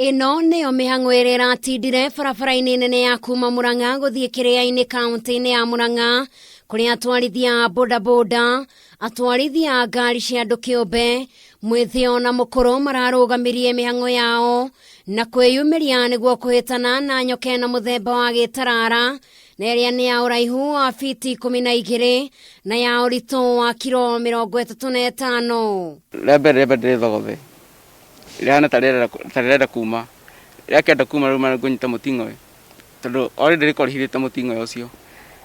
Ino niyo mihango ĩrĩa ĩratindire barabara-inĩ nene ya kuma Murang'a gũthiĩ Kĩrĩa-inĩ kaunti-inĩ ya Murang'a, kũrĩa atwarithia bodaboda, atwarithia ngari cia andũ kĩũmbe, mwĩthĩo na mũkũrũ mararũgamirie mĩhango yao na kwĩyumĩria nĩguo kũhĩtana na nyoka ĩno mũthemba wa gĩtarara, na ĩrĩa nĩ ya ũraihu wa biti 12 na ya ũritũ wa kiro 35. Rĩambere ndĩthogothe rĩhana tarĩrenda kuma rĩakenda kuma rĩu maranyita mũting'o ũyũ tondũ already rĩkorihithĩte mũting'o ũcio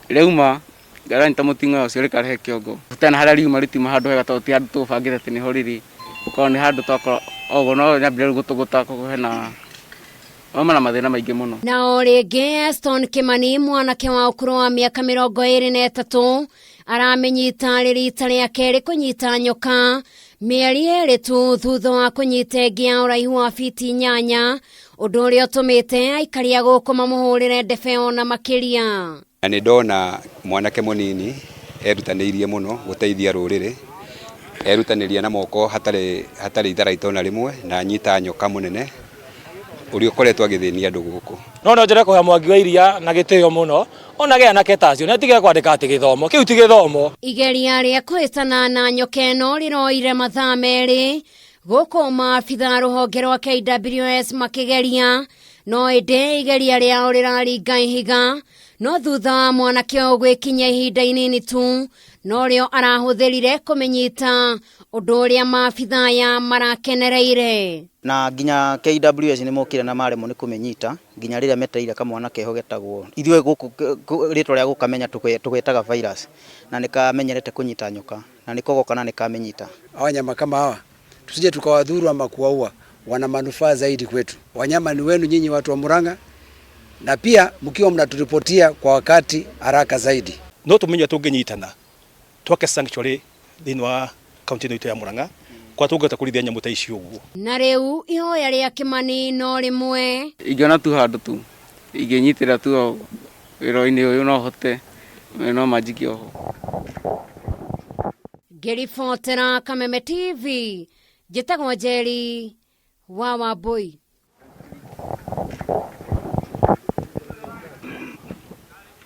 rĩauma rĩanyita mũting'o ũcio rĩkarehe kĩongo tena harĩa riuma rĩtiuma handũ hega tondũ ti handũ tũbangĩte atĩ nĩho rĩrĩ gũkorwo nĩ handũ twakorwo ũguo no nyambire gũtũgũta kũguo na mathĩna maingĩ mũno. Na o rĩngĩ Eston Kĩmani, mwanake wa ũkũrũ wa mĩaka 23, aramenyita rita rĩa kerĩ kũnyita nyoka mĩeri ĩrĩ tu thutha wa kũnyita ĩngĩ ya ũraihu wa biti 8, ũndũ ũrĩa ũtũmĩte aikari a gũkũ mamũhũrĩre ndebe ona makĩria. Nĩ ndona mwanake mũnini erutanĩirie mũno gũteithia rũrĩrĩ, erutanĩria na moko hatarĩ itharaita ona rĩmwe, na nyita nyoka mũnene ũrĩa ũkoretwo agĩthĩnia andũ gũkũ. No njĩre kũhe Mwangi wa Iria na gĩtĩo mũno, ona gĩa na ketacio nĩ tige kwandĩka atĩ gĩthomo kĩu ti gĩthomo. Igeria rĩa kũhĩtana na nyoka ĩno rĩroire mathaa merĩ gũkũ maabitha rũhonge rwa KWS makĩgeria, no ĩndĩ igeria rĩao rĩraringa ihiga, no thutha wa mwanake ũyũ gwĩkinya ihinda inini tu no rĩo arahũthĩrire kũmenyita, ũndũ ũrĩa maabitha aya marakenereire. Na nginya KWS nĩ mokire na maremwo nĩ kũmenyita nginya rĩrĩa metereire kamwana keho getagwo ithuĩ gũkũ rĩtwa rĩa gũkamenya tũgetaga virus, na nĩkamenyerete kũnyita nyoka na nĩkogoka na nĩkamenyita. Wanyama kama hawa tusije tukawadhuru ama kuwaua, wana manufaa zaidi kwetu. Wanyama ni wenu nyinyi watu wa Murang'a, na pia mkiwa mnaturipotia kwa wakati haraka zaidi. No tumenye tũngĩnyitana twake sanctuary thĩinĩ wa kaunti ĩno ya Murang'a kwa tũngĩhota kũrithia nyamũ ta ici ũguo. Na rĩu ihoya rĩa Kĩmani no rĩmwe, ingĩona tu handũ tu ingĩnyitĩra tu wĩra-inĩ ũyũ no hote no manjikie oho. Ngĩribotera Kameme TV, njĩtagwo Njeri wa Wambui.